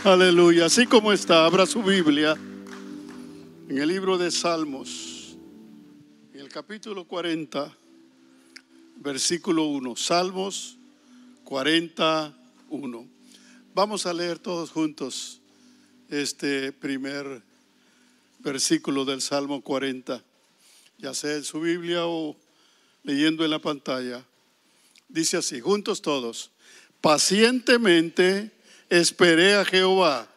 Aleluya. Así como está, abra su Biblia en el libro de Salmos, en el capítulo 40, versículo 1. Salmos 41. Vamos a leer todos juntos este primer versículo del Salmo 40, ya sea en su Biblia o leyendo en la pantalla. Dice así, juntos todos: pacientemente esperé a Jehová,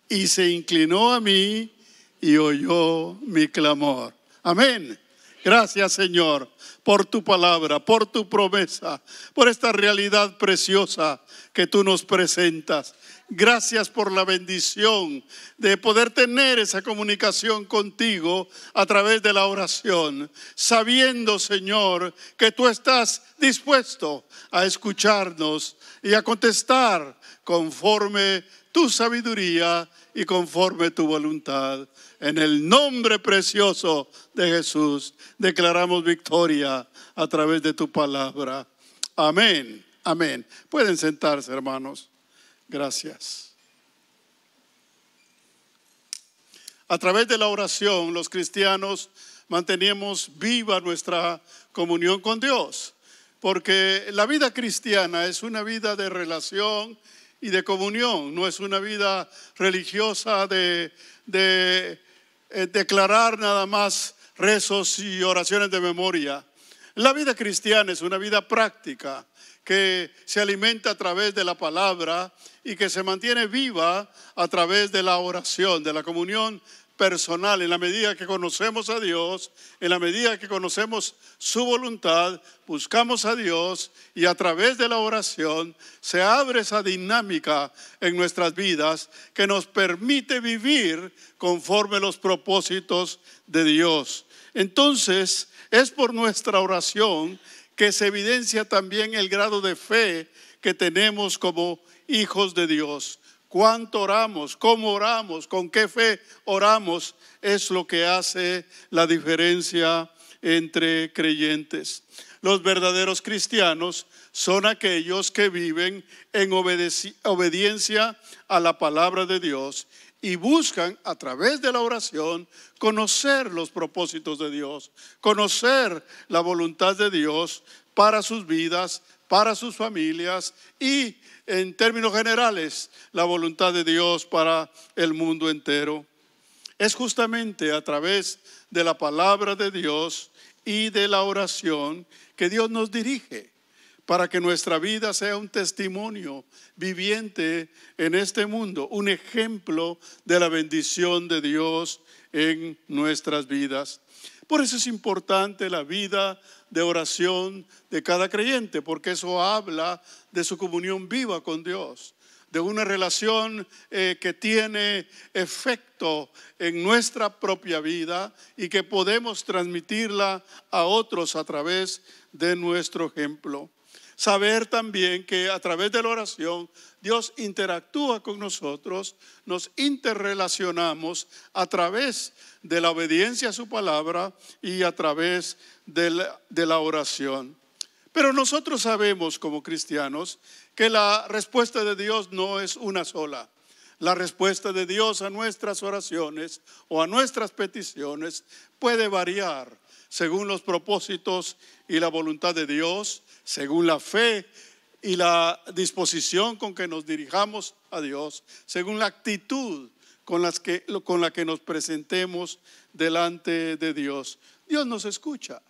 y se inclinó a mí y oyó mi clamor. Amén. Gracias, Señor, por tu palabra, por tu promesa, por esta realidad preciosa que tú nos presentas. Gracias por la bendición de poder tener esa comunicación contigo a través de la oración, sabiendo, Señor, que tú estás dispuesto a escucharnos y a contestar conforme tu sabiduría y conforme tu voluntad. En el nombre precioso de Jesús declaramos victoria a través de tu palabra. Amén, amén. Pueden sentarse, hermanos. Gracias. A través de la oración, los cristianos mantenemos viva nuestra comunión con Dios, porque la vida cristiana es una vida de relación y de comunión, no es una vida religiosa de declarar nada más rezos y oraciones de memoria. La vida cristiana es una vida práctica que se alimenta a través de la palabra y que se mantiene viva a través de la oración, de la comunión personal. En la medida que conocemos a Dios, en la medida que conocemos su voluntad, buscamos a Dios, y a través de la oración se abre esa dinámica en nuestras vidas que nos permite vivir conforme los propósitos de Dios. Entonces, es por nuestra oración que se evidencia también el grado de fe que tenemos como hijos de Dios. Cuánto oramos, cómo oramos, con qué fe oramos, es lo que hace la diferencia entre creyentes. Los verdaderos cristianos son aquellos que viven en obediencia a la palabra de Dios y buscan a través de la oración conocer los propósitos de Dios, conocer la voluntad de Dios para sus vidas, para sus familias y, en términos generales, la voluntad de Dios para el mundo entero. Es justamente a través de la palabra de Dios y de la oración que Dios nos dirige para que nuestra vida sea un testimonio viviente en este mundo, un ejemplo de la bendición de Dios en nuestras vidas. Por eso es importante la vida de oración de cada creyente, porque eso habla de su comunión viva con Dios, de una relación que tiene efecto en nuestra propia vida y que podemos transmitirla a otros a través de nuestro ejemplo. Saber también que a través de la oración Dios interactúa con nosotros, nos interrelacionamos a través de la obediencia a su palabra y a través de la oración. Pero nosotros sabemos como cristianos que la respuesta de Dios no es una sola. La respuesta de Dios a nuestras oraciones o a nuestras peticiones puede variar según los propósitos y la voluntad de Dios, según la fe y la disposición con que nos dirijamos a Dios, según la actitud con la que nos presentemos delante de Dios. Dios nos escucha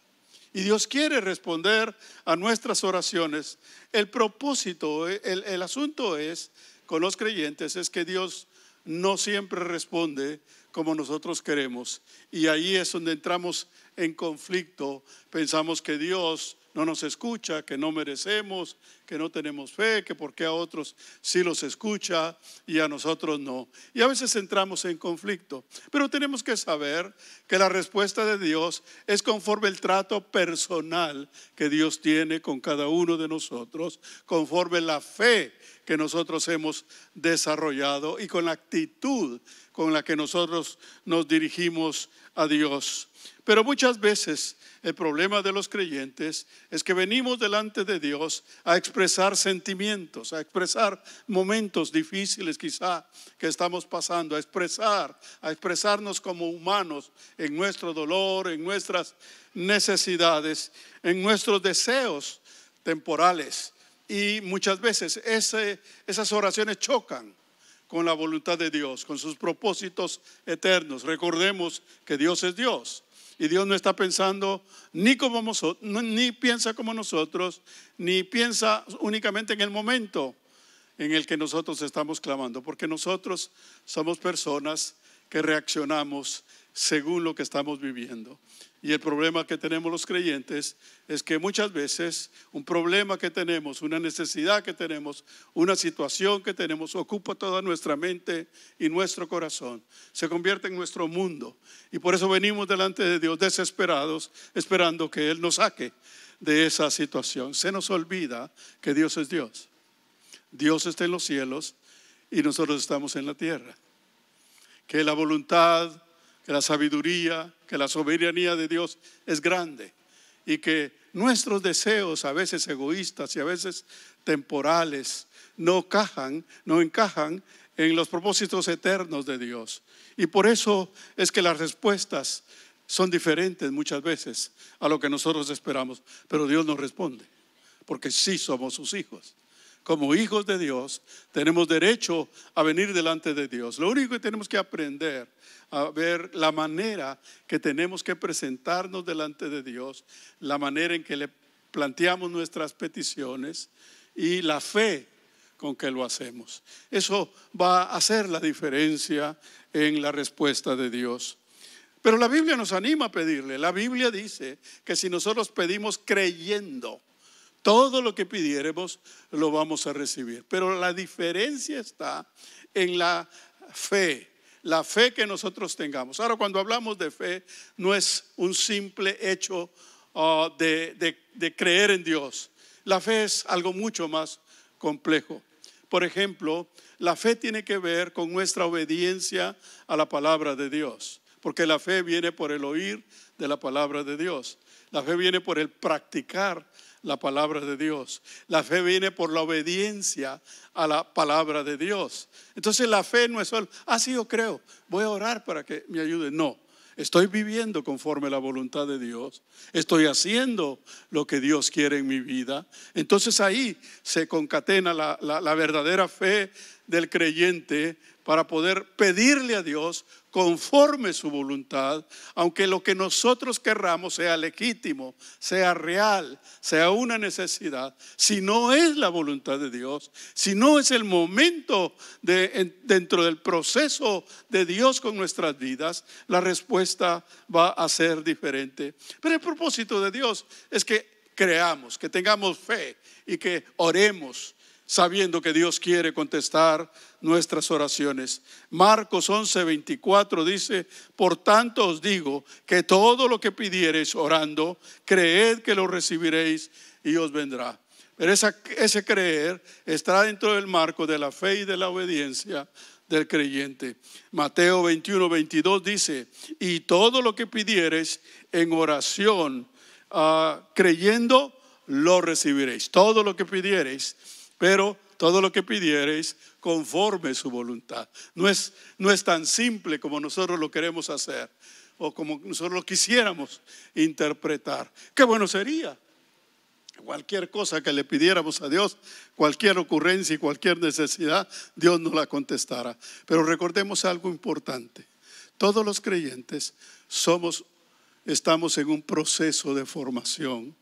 y Dios quiere responder a nuestras oraciones. El propósito, el asunto es, con los creyentes, es que Dios no siempre responde como nosotros queremos, y ahí es donde entramos en conflicto. Pensamos que Dios no nos escucha, que no merecemos, que no tenemos fe, que por qué a otros sí los escucha y a nosotros no. Y a veces entramos en conflicto. Pero tenemos que saber que la respuesta de Dios es conforme el trato personal que Dios tiene con cada uno de nosotros, conforme la fe que nosotros hemos desarrollado y con la actitud con la que nosotros nos dirigimos a Dios. Pero muchas veces el problema de los creyentes es que venimos delante de Dios a expresar sentimientos, a expresar momentos difíciles quizá que estamos pasando, a expresarnos como humanos en nuestro dolor, en nuestras necesidades, en nuestros deseos temporales. Y muchas veces esas oraciones chocan con la voluntad de Dios, con sus propósitos eternos. Recordemos que Dios es Dios. Y Dios no está pensando ni piensa como nosotros, ni piensa únicamente en el momento en el que nosotros estamos clamando, porque nosotros somos personas que reaccionamos según lo que estamos viviendo. Y el problema que tenemos los creyentes es que muchas veces un problema que tenemos, una necesidad que tenemos, una situación que tenemos, ocupa toda nuestra mente y nuestro corazón. Se convierte en nuestro mundo. Y por eso venimos delante de Dios desesperados, esperando que Él nos saque de esa situación. Se nos olvida que Dios es Dios. Dios está en los cielos y nosotros estamos en la tierra. Que la voluntad, que la sabiduría, que la soberanía de Dios es grande y que nuestros deseos, a veces egoístas y a veces temporales, no encajan en los propósitos eternos de Dios. Y por eso es que las respuestas son diferentes muchas veces a lo que nosotros esperamos, pero Dios nos responde, porque sí somos sus hijos. Como hijos de Dios tenemos derecho a venir delante de Dios. Lo único que tenemos que aprender a ver la manera que tenemos que presentarnos delante de Dios, la manera en que le planteamos nuestras peticiones y la fe con que lo hacemos. Eso va a hacer la diferencia en la respuesta de Dios. Pero la Biblia nos anima a pedirle. La Biblia dice que si nosotros pedimos creyendo, todo lo que pidiéremos lo vamos a recibir. Pero la diferencia está en la fe que nosotros tengamos. Ahora, cuando hablamos de fe, no es un simple hecho de creer en Dios. La fe es algo mucho más complejo. Por ejemplo, la fe tiene que ver con nuestra obediencia a la palabra de Dios. Porque la fe viene por el oír de la palabra de Dios. La fe viene por el practicar la palabra de Dios. La fe viene por la obediencia a la palabra de Dios. Entonces la fe no es solo, sí, yo creo, voy a orar para que me ayude. No, estoy viviendo conforme a la voluntad de Dios. Estoy haciendo lo que Dios quiere en mi vida. Entonces ahí se concatena la verdadera fe del creyente para poder pedirle a Dios conforme su voluntad, aunque lo que nosotros querramos sea legítimo, sea real, sea una necesidad. Si no es la voluntad de Dios, si no es el momento dentro del proceso de Dios con nuestras vidas, la respuesta va a ser diferente. Pero el propósito de Dios es que creamos, que tengamos fe y que oremos sabiendo que Dios quiere contestar nuestras oraciones. Marcos 11:24 dice: por tanto os digo que todo lo que pidiereis orando, creed que lo recibiréis y os vendrá. Pero ese creer está dentro del marco de la fe y de la obediencia del creyente. Mateo 21:22 dice: y todo lo que pidiereis en oración, creyendo, lo recibiréis. Todo lo que pidiereis, pero todo lo que pidiereis conforme su voluntad. No es tan simple como nosotros lo queremos hacer o como nosotros lo quisiéramos interpretar. Qué bueno sería cualquier cosa que le pidiéramos a Dios, cualquier ocurrencia y cualquier necesidad, Dios nos la contestará. Pero recordemos algo importante: todos los creyentes estamos en un proceso de formación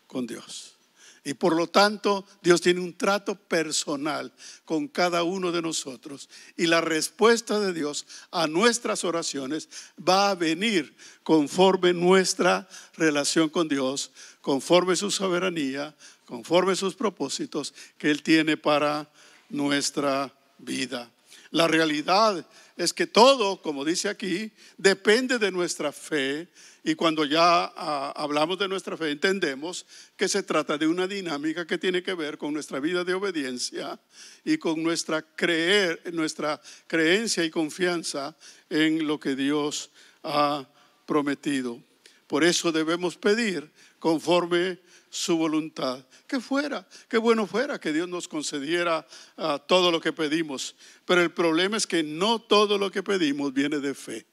con Dios. Y por lo tanto, Dios tiene un trato personal con cada uno de nosotros. Y la respuesta de Dios a nuestras oraciones va a venir conforme nuestra relación con Dios, conforme su soberanía, conforme sus propósitos que Él tiene para nuestra vida. La realidad es que todo, como dice aquí, depende de nuestra fe. Y cuando ya hablamos de nuestra fe, entendemos que se trata de una dinámica que tiene que ver con nuestra vida de obediencia y con nuestra creencia y confianza en lo que Dios ha prometido. Por eso debemos pedir conforme su voluntad. Qué bueno fuera que Dios nos concediera todo lo que pedimos. Pero el problema es que no todo lo que pedimos viene de fe.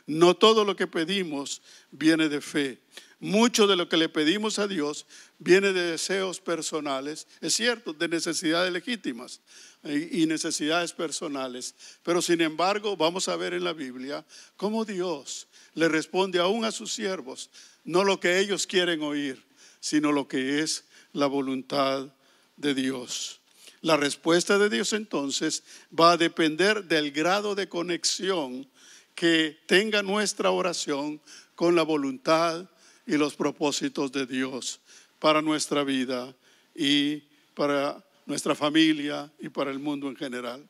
No todo lo que pedimos viene de fe. Mucho de lo que le pedimos a Dios viene de deseos personales, es cierto, de necesidades legítimas y necesidades personales. Pero sin embargo, vamos a ver en la Biblia cómo Dios le responde aún a sus siervos, no lo que ellos quieren oír, sino lo que es la voluntad de Dios. La respuesta de Dios entonces va a depender del grado de conexión que tenga nuestra oración con la voluntad y los propósitos de Dios para nuestra vida y para nuestra familia y para el mundo en general.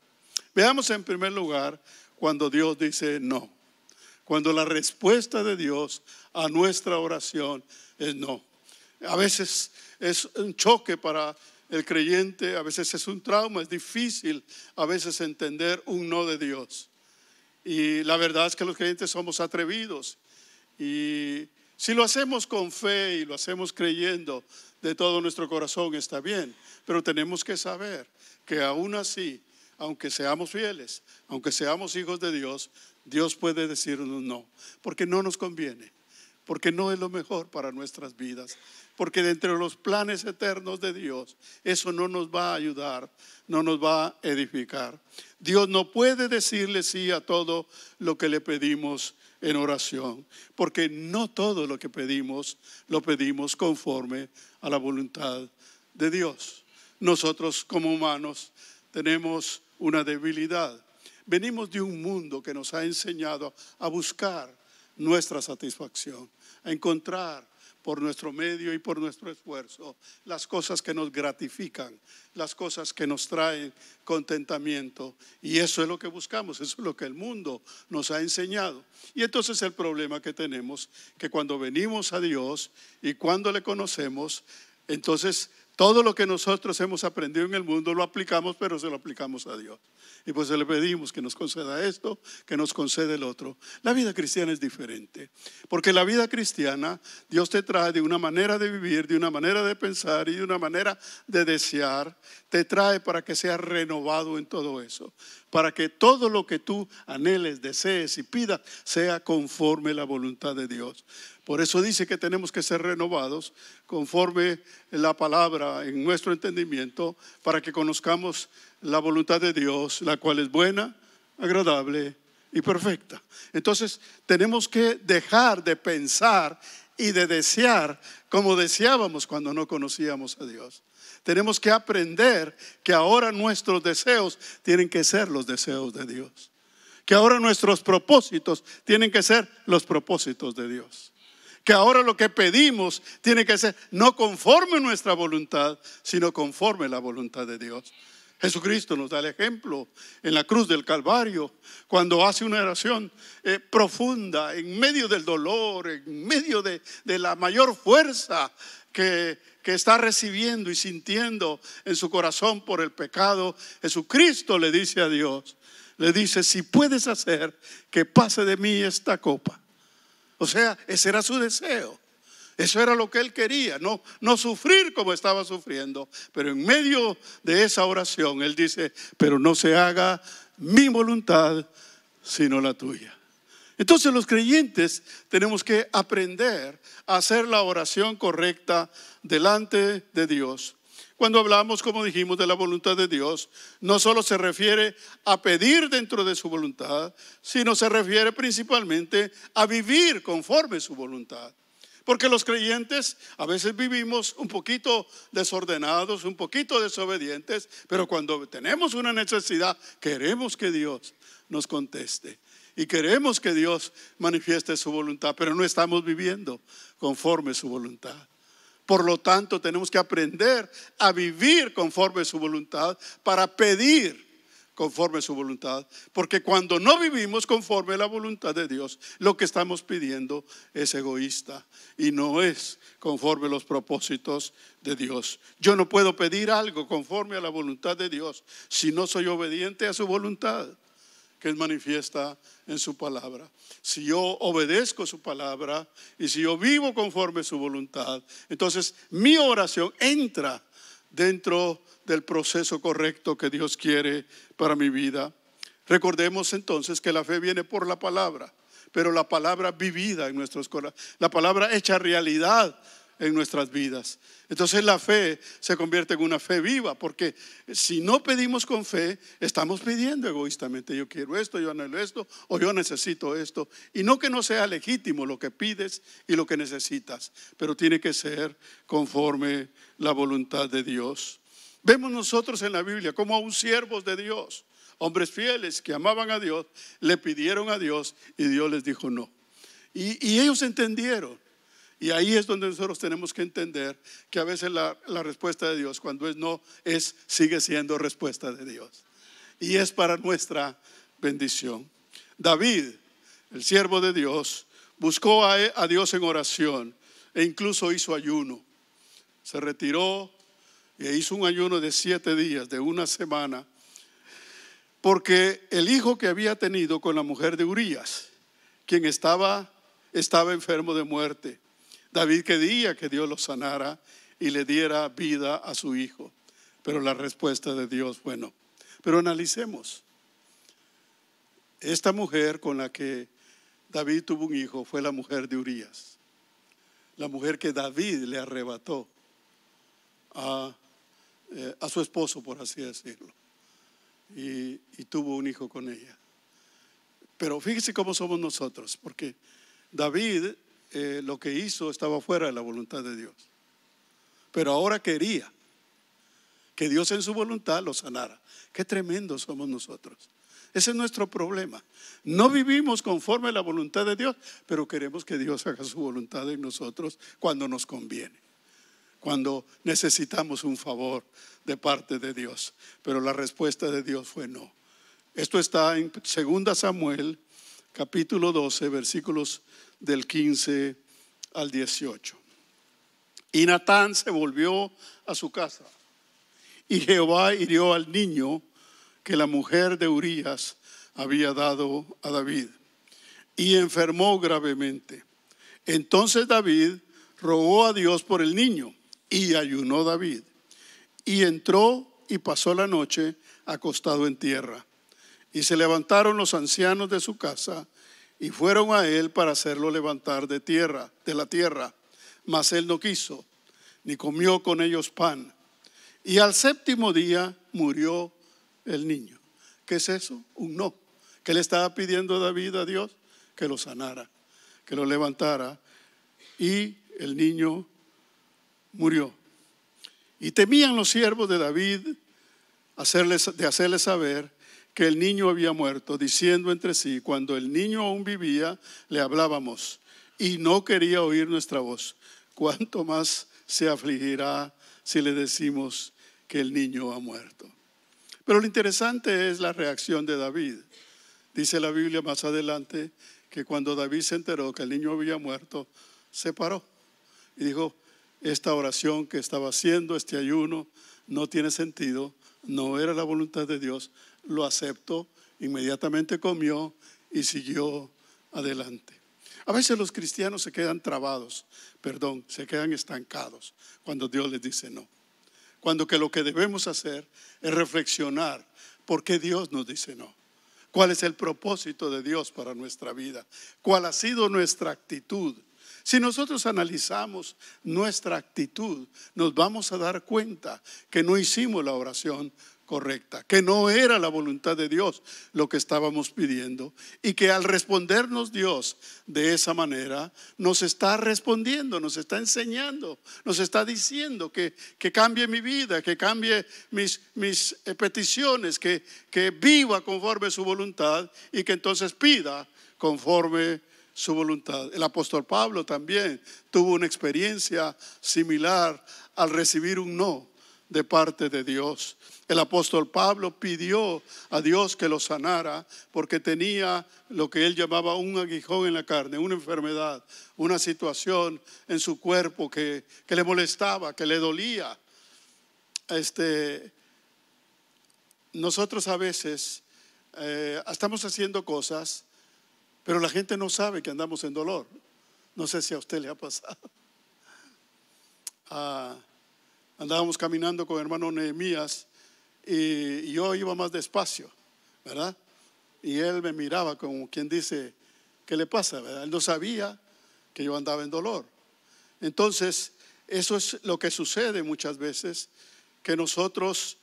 Veamos en primer lugar cuando Dios dice no. Cuando la respuesta de Dios a nuestra oración es no. A veces es un choque para el creyente, a veces es un trauma, es difícil a veces entender un no de Dios. Y la verdad es que los creyentes somos atrevidos. Y si lo hacemos con fe y lo hacemos creyendo de todo nuestro corazón está bien. Pero tenemos que saber que aún así, aunque seamos fieles, aunque seamos hijos de Dios, Dios puede decirnos no. Porque no nos conviene. Porque no es lo mejor para nuestras vidas. Porque dentro de los planes eternos de Dios, eso no nos va a ayudar, no nos va a edificar. Dios no puede decirle sí a todo lo que le pedimos en oración, porque no todo lo que pedimos, lo pedimos conforme a la voluntad de Dios. Nosotros como humanos tenemos una debilidad. Venimos de un mundo que nos ha enseñado a buscar nuestra satisfacción, a encontrar por nuestro medio y por nuestro esfuerzo las cosas que nos gratifican, las cosas que nos traen contentamiento. Y eso es lo que buscamos, eso es lo que el mundo nos ha enseñado. Y entonces el problema que tenemos, que cuando venimos a Dios y cuando le conocemos, entonces todo lo que nosotros hemos aprendido en el mundo lo aplicamos, pero se lo aplicamos a Dios. Y pues le pedimos que nos conceda esto, que nos conceda el otro. La vida cristiana es diferente, porque la vida cristiana Dios te trae de una manera de vivir, de una manera de pensar y de una manera de desear. Te trae para que seas renovado en todo eso, para que todo lo que tú anheles, desees y pidas sea conforme a la voluntad de Dios. Por eso dice que tenemos que ser renovados conforme la palabra en nuestro entendimiento, para que conozcamos la voluntad de Dios, la cual es buena, agradable y perfecta. Entonces tenemos que dejar de pensar y de desear como deseábamos cuando no conocíamos a Dios. Tenemos que aprender que ahora nuestros deseos tienen que ser los deseos de Dios, que ahora nuestros propósitos tienen que ser los propósitos de Dios, que ahora lo que pedimos tiene que ser no conforme a nuestra voluntad, sino conforme a la voluntad de Dios. Jesucristo nos da el ejemplo en la cruz del Calvario, cuando hace una oración profunda, en medio del dolor, en medio de la mayor fuerza que está recibiendo y sintiendo en su corazón por el pecado. Jesucristo le dice a Dios, le dice: si puedes hacer que pase de mí esta copa. O sea, ese era su deseo. Eso era lo que él quería, no sufrir como estaba sufriendo. Pero en medio de esa oración él dice: pero no se haga mi voluntad sino la tuya. Entonces los creyentes tenemos que aprender a hacer la oración correcta delante de Dios. Cuando hablamos, como dijimos, de la voluntad de Dios, no solo se refiere a pedir dentro de su voluntad, sino se refiere principalmente a vivir conforme a su voluntad. Porque los creyentes a veces vivimos un poquito desordenados, un poquito desobedientes, pero cuando tenemos una necesidad, queremos que Dios nos conteste y queremos que Dios manifieste su voluntad, pero no estamos viviendo conforme a su voluntad. Por lo tanto, tenemos que aprender a vivir conforme a su voluntad para pedir conforme a su voluntad, porque cuando no vivimos conforme a la voluntad de Dios, lo que estamos pidiendo es egoísta y no es conforme a los propósitos de Dios. Yo no puedo pedir algo conforme a la voluntad de Dios si no soy obediente a su voluntad. que es manifiesta en su palabra. Si yo obedezco su palabra y si yo vivo conforme a su voluntad, entonces mi oración entra dentro del proceso correcto que Dios quiere para mi vida. Recordemos entonces que la fe viene por la palabra, pero la palabra vivida en nuestros corazones, la palabra hecha realidad en nuestras vidas. Entonces la fe se convierte en una fe viva, porque si no pedimos con fe, estamos pidiendo egoístamente. Yo quiero esto, yo anhelo esto, o yo necesito esto. Y no que no sea legítimo lo que pides y lo que necesitas, pero tiene que ser conforme la voluntad de Dios. Vemos nosotros en la Biblia como aún siervos de Dios, hombres fieles que amaban a Dios, le pidieron a Dios y Dios les dijo no. Y ellos entendieron. Y ahí es donde nosotros tenemos que entender que a veces la respuesta de Dios, cuando es no, sigue siendo respuesta de Dios. Y es para nuestra bendición. David, el siervo de Dios, buscó a Dios en oración e incluso hizo ayuno. Se retiró e hizo un ayuno de 7 días, de una semana, porque el hijo que había tenido con la mujer de Urías, quien estaba enfermo de muerte, David quería que Dios lo sanara y le diera vida a su hijo. Pero la respuesta de Dios fue no. Pero analicemos. Esta mujer con la que David tuvo un hijo fue la mujer de Urías. La mujer que David le arrebató a su esposo, por así decirlo. Y tuvo un hijo con ella. Pero fíjese cómo somos nosotros, porque David lo que hizo estaba fuera de la voluntad de Dios, pero ahora quería que Dios en su voluntad lo sanara. Qué tremendos somos nosotros. Ese es nuestro problema. No vivimos conforme a la voluntad de Dios, pero queremos que Dios haga su voluntad en nosotros cuando nos conviene, cuando necesitamos un favor de parte de Dios. Pero la respuesta de Dios fue no. Esto está en 2 Samuel capítulo 12, versículos del 15 al 18. Y Natán se volvió a su casa, y Jehová hirió al niño que la mujer de Urías había dado a David, y enfermó gravemente. Entonces David rogó a Dios por el niño, y ayunó David, y entró y pasó la noche acostado en tierra. Y se levantaron los ancianos de su casa y fueron a él para hacerlo levantar de la tierra. Mas él no quiso, ni comió con ellos pan. Y al 7º día murió el niño. ¿Qué es eso? Un no. ¿Qué le estaba pidiendo David a Dios? Que lo sanara, que lo levantara. Y el niño murió. Y temían los siervos de David de hacerle saber que el niño había muerto, diciendo entre sí: cuando el niño aún vivía, le hablábamos y no quería oír nuestra voz. ¿Cuánto más se afligirá si le decimos que el niño ha muerto? Pero lo interesante es la reacción de David. Dice la Biblia más adelante que cuando David se enteró que el niño había muerto, se paró y dijo: esta oración que estaba haciendo, este ayuno, no tiene sentido, no era la voluntad de Dios. Lo aceptó, inmediatamente comió y siguió adelante. A veces los cristianos se quedan se quedan estancados cuando Dios les dice no. Cuando que lo que debemos hacer es reflexionar por qué Dios nos dice no. ¿Cuál es el propósito de Dios para nuestra vida? ¿Cuál ha sido nuestra actitud? Si nosotros analizamos nuestra actitud, nos vamos a dar cuenta que no hicimos la oración correcta, que no era la voluntad de Dios lo que estábamos pidiendo, y que al respondernos Dios de esa manera nos está respondiendo, nos está enseñando, nos está diciendo que cambie mi vida, que cambie mis peticiones, que viva conforme su voluntad y que entonces pida conforme su voluntad. El apóstol Pablo también tuvo una experiencia similar al recibir un no de parte de Dios. El apóstol Pablo pidió a Dios que lo sanara porque tenía lo que él llamaba un aguijón en la carne, una enfermedad, una situación en su cuerpo que le molestaba, que le dolía. Nosotros a veces estamos haciendo cosas, pero la gente no sabe que andamos en dolor. No sé si a usted le ha pasado. Andábamos caminando con hermano Nehemías y yo iba más despacio, ¿verdad? Y él me miraba como quien dice, ¿qué le pasa? ¿Verdad? Él no sabía que yo andaba en dolor. Entonces, eso es lo que sucede muchas veces, que nosotros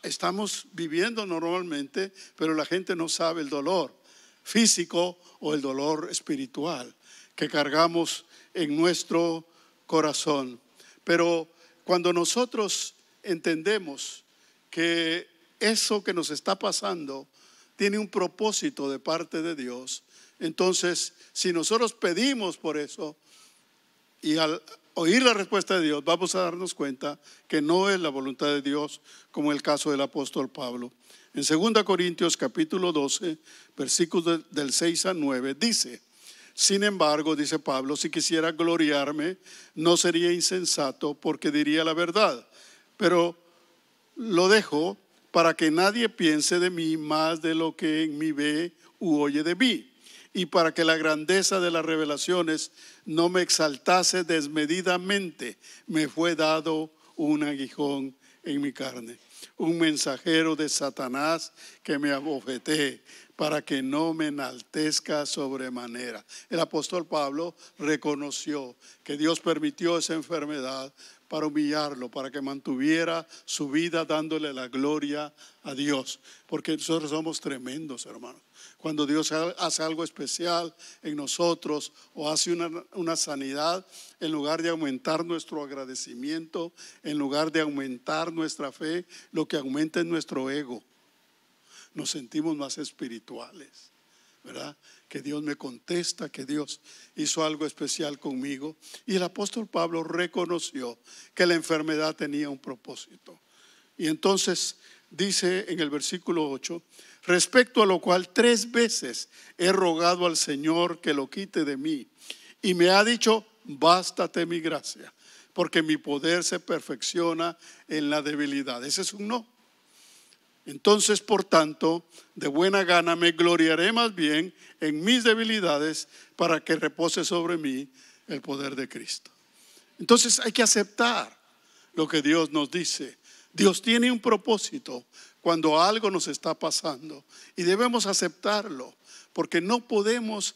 estamos viviendo normalmente, pero la gente no sabe el dolor físico o el dolor espiritual que cargamos en nuestro corazón. Pero cuando nosotros entendemos que eso que nos está pasando tiene un propósito de parte de Dios, entonces si nosotros pedimos por eso y al oír la respuesta de Dios vamos a darnos cuenta que no es la voluntad de Dios, como el caso del apóstol Pablo. En 2 Corintios capítulo 12 versículos del 6 al 9 dice: sin embargo, dice Pablo, si quisiera gloriarme, no sería insensato, porque diría la verdad. Pero lo dejo para que nadie piense de mí más de lo que en mí ve u oye de mí, y para que la grandeza de las revelaciones no me exaltase desmedidamente, me fue dado un aguijón en mi carne, un mensajero de Satanás que me abofetee, para que no me enaltezca sobremanera. El apóstol Pablo reconoció que Dios permitió esa enfermedad para humillarlo, para que mantuviera su vida dándole la gloria a Dios. Porque nosotros somos tremendos, hermanos. Cuando Dios hace algo especial en nosotros o hace una sanidad, en lugar de aumentar nuestro agradecimiento, en lugar de aumentar nuestra fe, lo que aumenta es nuestro ego. Nos sentimos más espirituales, ¿verdad? Que Dios me contesta, que Dios hizo algo especial conmigo. Y el apóstol Pablo reconoció que la enfermedad tenía un propósito. Y entonces dice en el versículo 8: respecto a lo cual 3 veces he rogado al Señor que lo quite de mí, y me ha dicho: bástate mi gracia, porque mi poder se perfecciona en la debilidad. Ese es un no. Entonces, por tanto, de buena gana me gloriaré más bien en mis debilidades, para que repose sobre mí el poder de Cristo. Entonces hay que aceptar lo que Dios nos dice. Dios tiene un propósito cuando algo nos está pasando y debemos aceptarlo, porque no podemos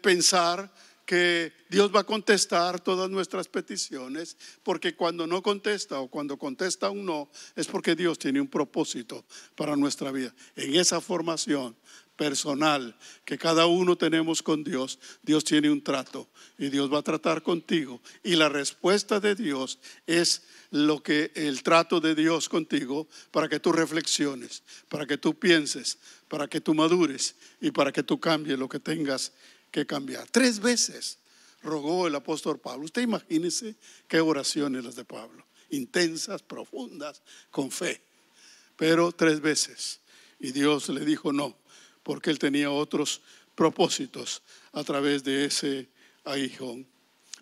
pensar que Dios va a contestar todas nuestras peticiones, porque cuando no contesta o cuando contesta un no, es porque Dios tiene un propósito para nuestra vida. En esa formación personal que cada uno tenemos con Dios, Dios tiene un trato y Dios va a tratar contigo, y la respuesta de Dios es el trato de Dios contigo, para que tú reflexiones, para que tú pienses, para que tú madures y para que tú cambies lo que tengas que cambiar. 3 veces rogó el apóstol Pablo. Usted imagínese qué oraciones las de Pablo, intensas, profundas, con fe, pero 3 veces, y Dios le dijo no, porque él tenía otros propósitos a través de ese aguijón.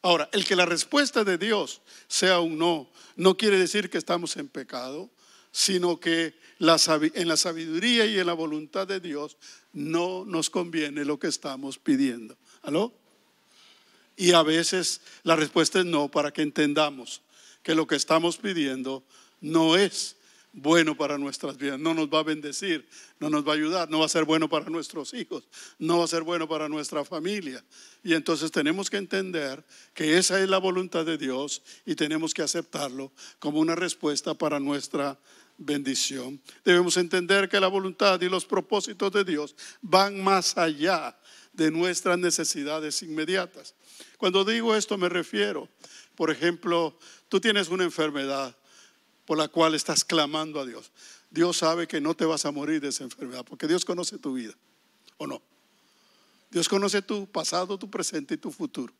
Ahora, el que la respuesta de Dios sea un no, no quiere decir que estamos en pecado, sino que en la sabiduría y en la voluntad de Dios no nos conviene lo que estamos pidiendo. ¿Aló? Y a veces la respuesta es no, para que entendamos que lo que estamos pidiendo no es bueno para nuestras vidas, no nos va a bendecir, no nos va a ayudar, no va a ser bueno para nuestros hijos, no va a ser bueno para nuestra familia. Y entonces tenemos que entender que esa es la voluntad de Dios y tenemos que aceptarlo como una respuesta para nuestra bendición. Debemos entender que la voluntad y los propósitos de Dios van más allá de nuestras necesidades inmediatas. Cuando digo esto me refiero, por ejemplo, tú tienes una enfermedad por la cual estás clamando a Dios. Dios sabe que no te vas a morir de esa enfermedad, porque Dios conoce tu vida, ¿o no? Dios conoce tu pasado, tu presente y tu futuro.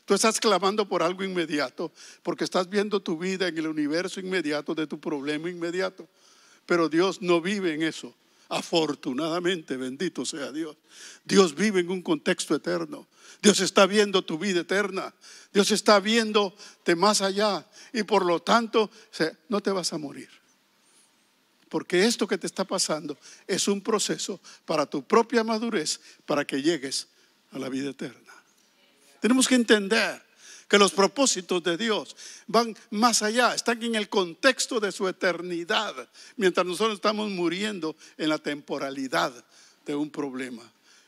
Tú estás clamando por algo inmediato, porque estás viendo tu vida en el universo inmediato de tu problema inmediato. Pero Dios no vive en eso. Afortunadamente, bendito sea Dios. Dios vive en un contexto eterno. Dios está viendo tu vida eterna. Dios está viéndote más allá. Y por lo tanto, no te vas a morir. Porque esto que te está pasando es un proceso para tu propia madurez, para que llegues a la vida eterna. Tenemos que entender que los propósitos de Dios van más allá, están en el contexto de su eternidad, mientras nosotros estamos muriendo en la temporalidad de un problema.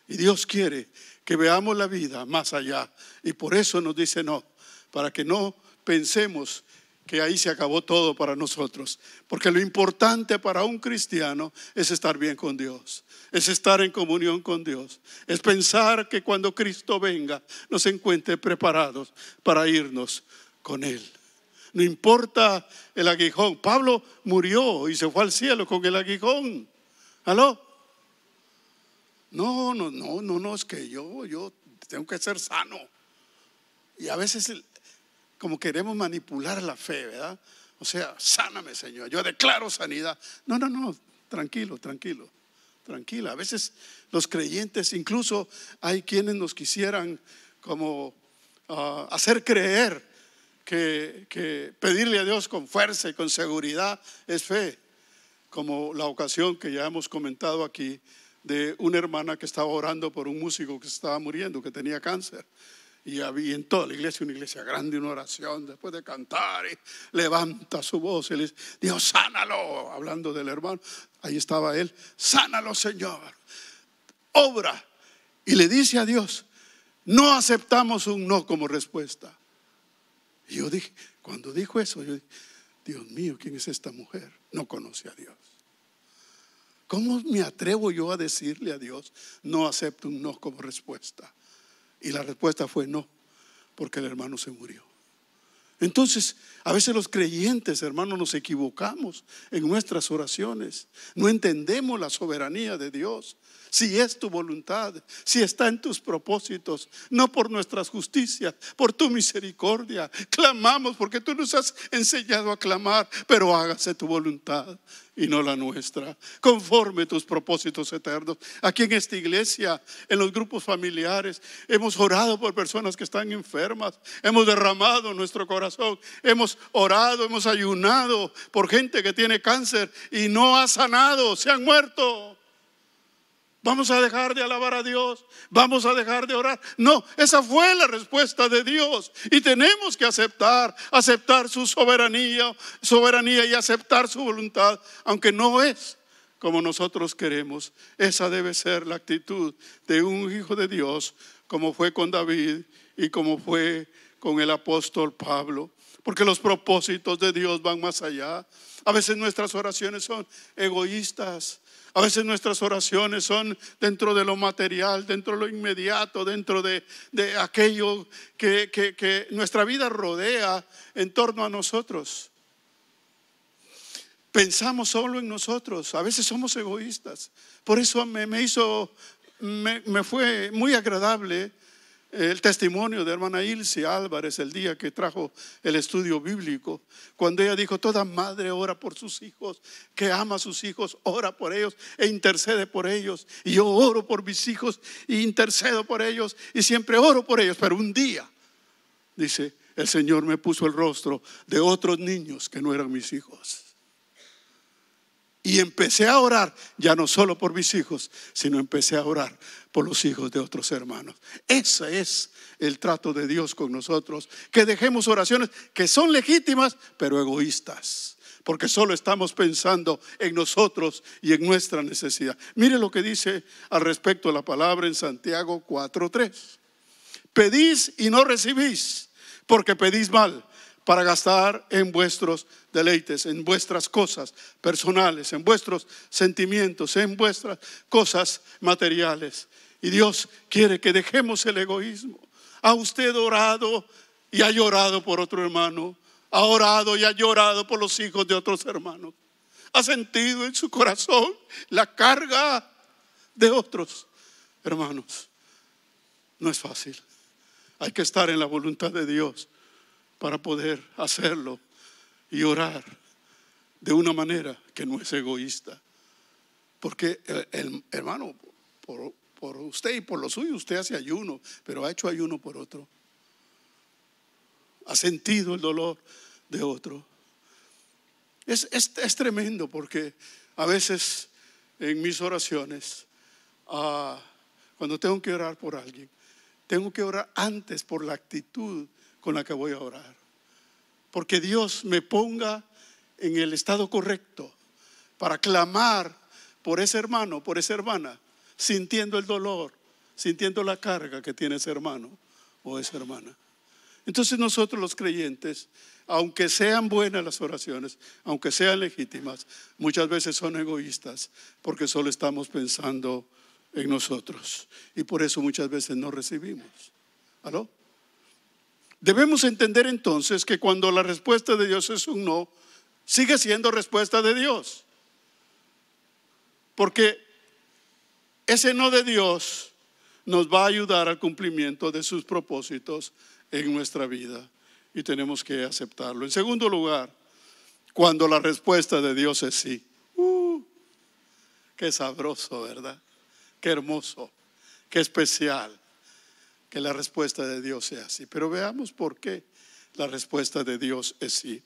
Y Dios quiere que veamos la vida más allá, y por eso nos dice no, para que no pensemos que ahí se acabó todo para nosotros. Porque lo importante para un cristiano es estar bien con Dios, es estar en comunión con Dios, es pensar que cuando Cristo venga nos encuentre preparados para irnos con Él. No importa el aguijón. Pablo murió y se fue al cielo con el aguijón. ¿Aló? No, es que yo tengo que ser sano. Y a veces como queremos manipular la fe, ¿verdad? O sea, sáname, Señor, yo declaro sanidad. No, tranquilo. A veces los creyentes, incluso hay quienes nos quisieran como hacer creer que pedirle a Dios con fuerza y con seguridad es fe. Como la ocasión que ya hemos comentado aquí de una hermana que estaba orando por un músico que se estaba muriendo, que tenía cáncer. Y había en toda la iglesia, una iglesia grande, una oración después de cantar, y levanta su voz y le dice: Dios, sánalo, hablando del hermano. Ahí estaba él: sánalo, Señor, obra. Y le dice a Dios: no aceptamos un no como respuesta. Y yo dije, cuando dijo eso, yo dije: Dios mío, ¿quién es esta mujer? No conoce a Dios. ¿Cómo me atrevo yo a decirle a Dios: no acepto un no como respuesta? Y la respuesta fue no, porque el hermano se murió. Entonces, a veces los creyentes, hermanos, nos equivocamos en nuestras oraciones. No entendemos la soberanía de Dios. Si es tu voluntad, si está en tus propósitos, no por nuestras justicias, por tu misericordia. Clamamos porque tú nos has enseñado a clamar, pero hágase tu voluntad y no la nuestra, conforme tus propósitos eternos. Aquí en esta iglesia, en los grupos familiares, hemos orado por personas que están enfermas, hemos derramado nuestro corazón, hemos orado, hemos ayunado por gente que tiene cáncer y no ha sanado, se han muerto. ¿Vamos a dejar de alabar a Dios? ¿Vamos a dejar de orar? No, esa fue la respuesta de Dios. Y tenemos que aceptar su soberanía y aceptar su voluntad, aunque no es como nosotros queremos. Esa debe ser la actitud de un hijo de Dios, como fue con David y como fue con el apóstol Pablo. Porque los propósitos de Dios van más allá. A veces nuestras oraciones son egoístas. A veces nuestras oraciones son dentro de lo material, dentro de lo inmediato, dentro de aquello que nuestra vida rodea en torno a nosotros. Pensamos solo en nosotros, a veces somos egoístas. Por eso me fue muy agradable el testimonio de hermana Ilse Álvarez el día que trajo el estudio bíblico, cuando ella dijo: toda madre ora por sus hijos, que ama a sus hijos, ora por ellos e intercede por ellos. Y yo oro por mis hijos e intercedo por ellos y siempre oro por ellos. Pero un día, dice, el Señor me puso el rostro de otros niños que no eran mis hijos. Y empecé a orar ya no solo por mis hijos, sino empecé a orar por los hijos de otros hermanos. Ese es el trato de Dios con nosotros, que dejemos oraciones que son legítimas pero egoístas, porque solo estamos pensando en nosotros y en nuestra necesidad. Mire lo que dice al respecto la palabra en Santiago 4:3: pedís y no recibís, porque pedís mal, para gastar en vuestros deleites, en vuestras cosas personales, en vuestros sentimientos, en vuestras cosas materiales. Y Dios quiere que dejemos el egoísmo. ¿Ha usted orado y ha llorado por otro hermano? ¿Ha orado y ha llorado por los hijos de otros hermanos? ¿Ha sentido en su corazón la carga de otros hermanos? No es fácil. Hay que estar en la voluntad de Dios para poder hacerlo y orar de una manera que no es egoísta. Porque el hermano, por usted y por lo suyo, usted hace ayuno, pero ha hecho ayuno por otro. Ha sentido el dolor de otro. Es tremendo, porque A veces en mis oraciones, cuando tengo que orar por alguien, tengo que orar antes por la actitud con la que voy a orar. Porque Dios me ponga en el estado correcto para clamar por ese hermano, por esa hermana, sintiendo el dolor, sintiendo la carga que tiene ese hermano o esa hermana. Entonces nosotros los creyentes, aunque sean buenas las oraciones, aunque sean legítimas, muchas veces son egoístas porque solo estamos pensando en nosotros y por eso muchas veces no recibimos. ¿Aló? Debemos entender entonces que cuando la respuesta de Dios es un no, sigue siendo respuesta de Dios, porque ese no de Dios nos va a ayudar al cumplimiento de sus propósitos en nuestra vida y tenemos que aceptarlo. En segundo lugar, cuando la respuesta de Dios es sí. Qué sabroso, ¿verdad? Qué hermoso, qué especial que la respuesta de Dios sea así. Pero veamos por qué la respuesta de Dios es sí.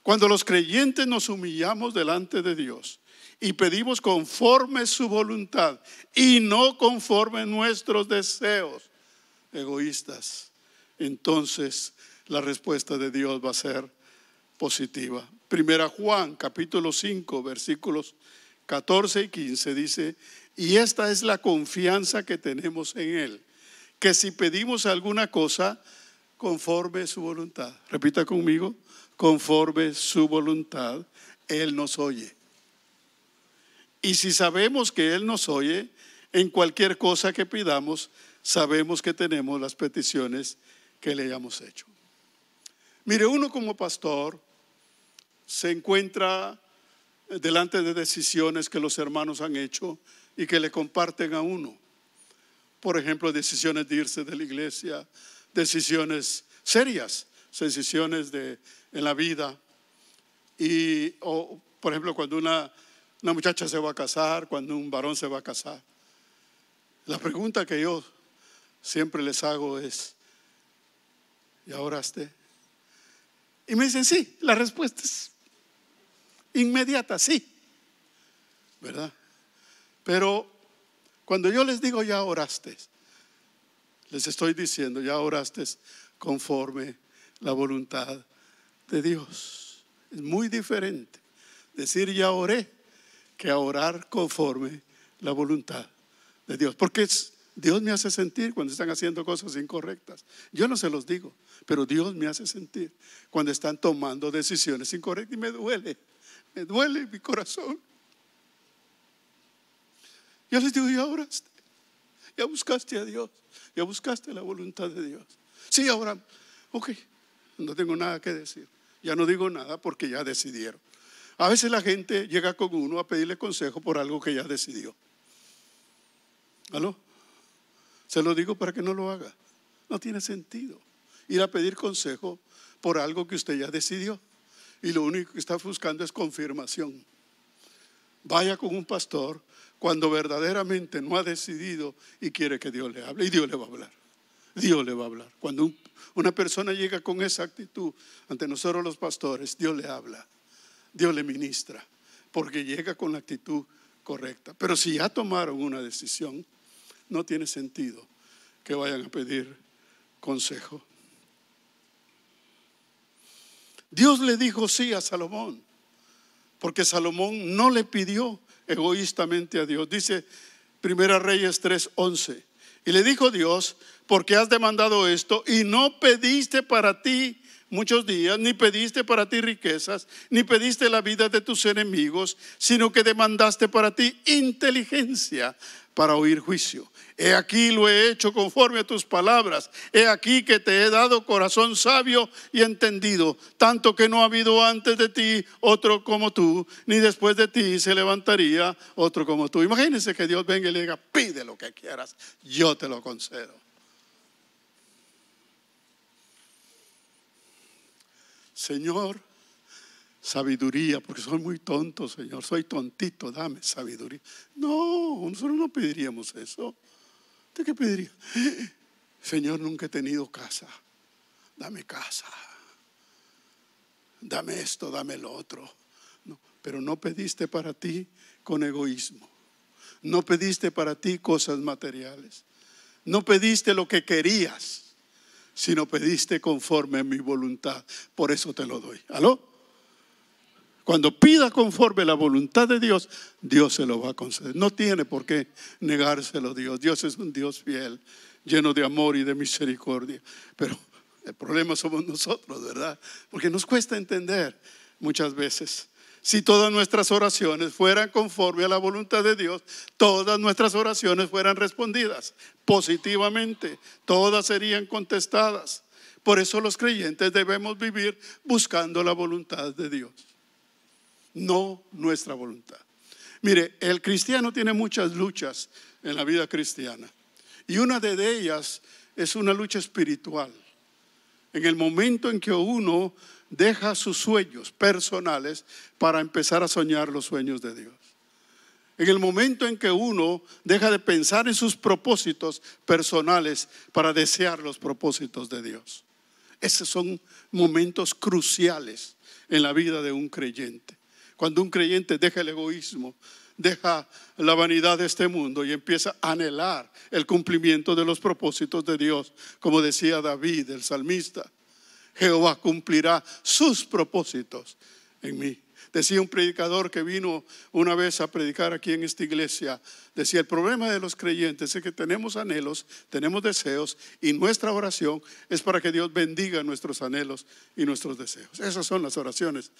Cuando los creyentes nos humillamos delante de Dios y pedimos conforme su voluntad y no conforme nuestros deseos egoístas, entonces la respuesta de Dios va a ser positiva. Primera Juan capítulo 5 versículos 14 y 15 dice: y esta es la confianza que tenemos en Él, que si pedimos alguna cosa conforme su voluntad, repita conmigo, conforme su voluntad, Él nos oye. Y si sabemos que Él nos oye, en cualquier cosa que pidamos, sabemos que tenemos las peticiones que le hayamos hecho. Mire, uno como pastor se encuentra delante de decisiones que los hermanos han hecho y que le comparten a uno. Por ejemplo, decisiones de irse de la iglesia, decisiones serias, decisiones en la vida. O por ejemplo, cuando una muchacha se va a casar, cuando un varón se va a casar. La pregunta que yo siempre les hago es: ¿ya oraste? Y me dicen sí, la respuesta es inmediata, sí, ¿verdad? Pero cuando yo les digo ya oraste, les estoy diciendo ya oraste conforme la voluntad de Dios. Es muy diferente decir ya oré que a orar conforme la voluntad de Dios. Porque Dios me hace sentir cuando están haciendo cosas incorrectas. Yo no se los digo, pero Dios me hace sentir cuando están tomando decisiones incorrectas y me duele mi corazón. Yo les digo, ya oraste, ya buscaste a Dios, ya buscaste la voluntad de Dios. Sí, ahora, ok, no tengo nada que decir. Ya no digo nada porque ya decidieron. A veces la gente llega con uno a pedirle consejo por algo que ya decidió. ¿Aló? Se lo digo para que no lo haga. No tiene sentido ir a pedir consejo por algo que usted ya decidió. Y lo único que está buscando es confirmación. Vaya con un pastor cuando verdaderamente no ha decidido y quiere que Dios le hable. Y Dios le va a hablar. Dios le va a hablar. Cuando una persona llega con esa actitud ante nosotros los pastores, Dios le habla. Dios le ministra. Porque llega con la actitud correcta. Pero si ya tomaron una decisión, no tiene sentido que vayan a pedir consejo. Dios le dijo sí a Salomón, porque Salomón no le pidió egoístamente a Dios. Dice Primera Reyes 3:11. Y le dijo Dios: porque has demandado esto y no pediste para ti muchos días, ni pediste para ti riquezas, ni pediste la vida de tus enemigos, sino que demandaste para ti inteligencia para oír juicio. He aquí lo he hecho conforme a tus palabras. He aquí que te he dado corazón sabio y entendido, tanto que no ha habido antes de ti otro como tú, ni después de ti se levantaría otro como tú. Imagínense que Dios venga y le diga: pide lo que quieras, yo te lo concedo. Señor, sabiduría, porque soy muy tonto, Señor, soy tontito, dame sabiduría. No, nosotros no pediríamos eso. ¿Usted qué pediría? Señor, nunca he tenido casa, dame casa. Dame esto, dame lo otro. No, pero no pediste para ti con egoísmo. No pediste para ti cosas materiales. No pediste lo que querías, sino pediste conforme a mi voluntad. Por eso te lo doy. ¿Aló? Cuando pida conforme a la voluntad de Dios, Dios se lo va a conceder. No tiene por qué negárselo Dios. Dios es un Dios fiel, lleno de amor y de misericordia. Pero el problema somos nosotros, ¿verdad? Porque nos cuesta entender muchas veces. Si todas nuestras oraciones fueran conforme a la voluntad de Dios, todas nuestras oraciones fueran respondidas positivamente, todas serían contestadas. Por eso los creyentes debemos vivir buscando la voluntad de Dios, no nuestra voluntad. Mire, el cristiano tiene muchas luchas en la vida cristiana, y una de ellas es una lucha espiritual. En el momento en que uno deja sus sueños personales para empezar a soñar los sueños de Dios. En el momento en que uno deja de pensar en sus propósitos personales para desear los propósitos de Dios. Esos son momentos cruciales en la vida de un creyente. Cuando un creyente deja el egoísmo, deja la vanidad de este mundo y empieza a anhelar el cumplimiento de los propósitos de Dios. Como decía David, el salmista, Jehová cumplirá sus propósitos en mí. Decía un predicador que vino una vez a predicar aquí en esta iglesia, decía: el problema de los creyentes es que tenemos anhelos, tenemos deseos, y nuestra oración es para que Dios bendiga nuestros anhelos y nuestros deseos. Esas son las oraciones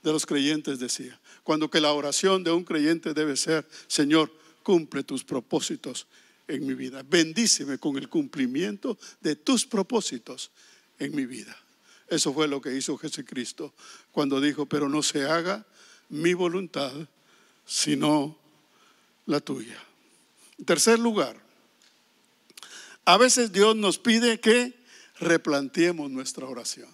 de los creyentes, decía. Cuando que la oración de un creyente debe ser: Señor, cumple tus propósitos en mi vida. Bendíceme con el cumplimiento de tus propósitos en mi vida. Eso fue lo que hizo Jesucristo cuando dijo: pero no se haga mi voluntad, sino la tuya. En tercer lugar, a veces Dios nos pide que replanteemos nuestra oración.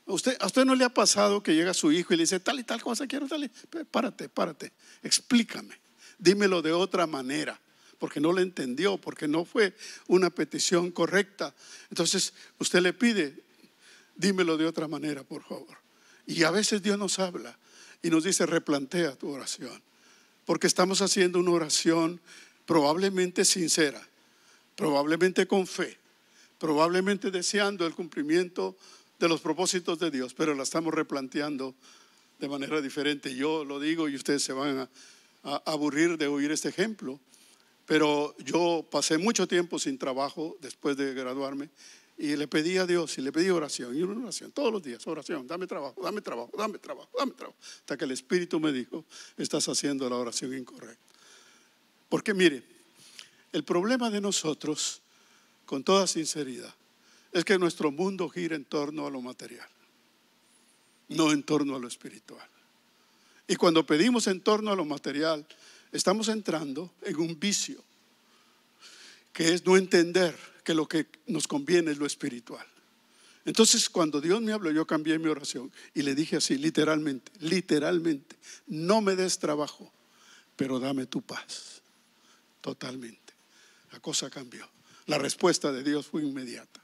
¿A usted no le ha pasado que llega su hijo y le dice: tal y tal cosa quiero, tal? Párate, explícame, dímelo de otra manera? Porque no le entendió, porque no fue una petición correcta. Entonces usted le pide: dímelo de otra manera, por favor. Y a veces Dios nos habla y nos dice: replantea tu oración, porque estamos haciendo una oración probablemente sincera, probablemente con fe, probablemente deseando el cumplimiento de los propósitos de Dios, pero la estamos replanteando de manera diferente. Yo lo digo y ustedes se van a aburrir de oír este ejemplo, pero yo pasé mucho tiempo sin trabajo después de graduarme. Y le pedí a Dios, y le pedí oración, y una oración, todos los días, oración: dame trabajo, dame trabajo, dame trabajo, dame trabajo. Hasta que el Espíritu me dijo: estás haciendo la oración incorrecta. Porque mire, el problema de nosotros, con toda sinceridad, es que nuestro mundo gira en torno a lo material, no en torno a lo espiritual. Y cuando pedimos en torno a lo material, estamos entrando en un vicio, que es no entender que lo que nos conviene es lo espiritual. Entonces, cuando Dios me habló, yo cambié mi oración y le dije así, literalmente: no me des trabajo, pero dame tu paz. Totalmente. La cosa cambió. La respuesta de Dios fue inmediata.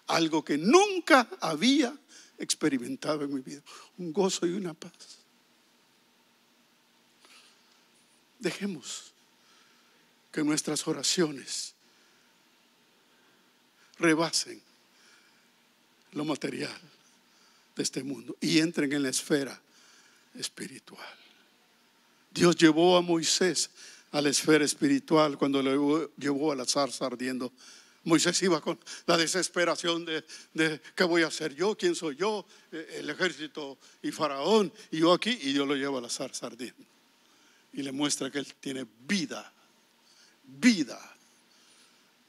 Algo que nunca había experimentado en mi vida. Un gozo y una paz. Dejemos que nuestras oraciones rebasen lo material de este mundo y entren en la esfera espiritual. Dios llevó a Moisés a la esfera espiritual cuando lo llevó a la zarza ardiendo. Moisés iba con la desesperación de ¿qué voy a hacer yo? ¿Quién soy yo? El ejército y Faraón, y yo aquí, y Dios lo lleva a la zarza ardiendo y le muestra que él tiene vida,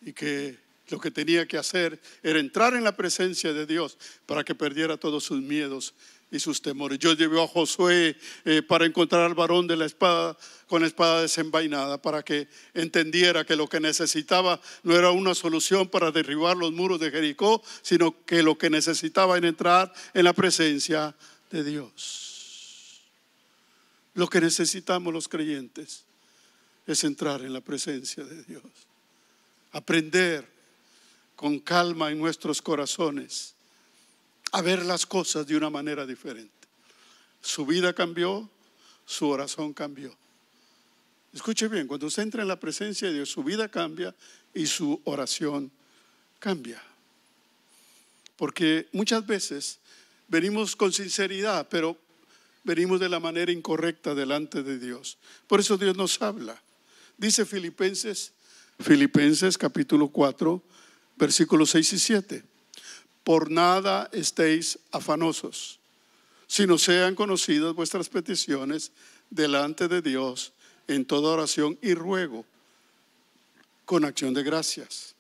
y que lo que tenía que hacer era entrar en la presencia de Dios para que perdiera todos sus miedos y sus temores. Dios llevó a Josué para encontrar al varón de la espada, con la espada desenvainada, para que entendiera que lo que necesitaba no era una solución para derribar los muros de Jericó, sino que lo que necesitaba era entrar en la presencia de Dios. Lo que necesitamos los creyentes es entrar en la presencia de Dios, aprender con calma en nuestros corazones a ver las cosas de una manera diferente. su vida cambió, su oración cambió. Escuche bien, cuando usted entra en la presencia de Dios, su vida cambia y su oración cambia. Porque muchas veces venimos con sinceridad, pero venimos de la manera incorrecta delante de Dios. Por eso Dios nos habla. Dice Filipenses capítulo 4, versículos 6 y 7. Por nada estéis afanosos, sino sean conocidas vuestras peticiones delante de Dios en toda oración y ruego, con acción de gracias.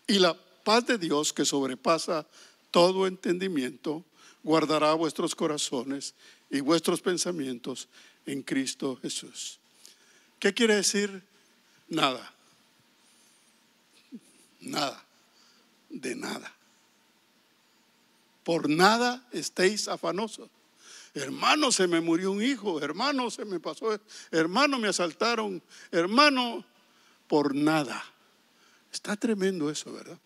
Y la paz de Dios, que sobrepasa todo entendimiento, guardará vuestros corazones y vuestros pensamientos en Cristo Jesús. ¿Qué quiere decir? Nada. Nada. De nada. Por nada estéis afanosos. Hermano, se me murió un hijo. Hermano, se me pasó. Hermano, me asaltaron. Hermano, por nada. Está tremendo eso, ¿verdad?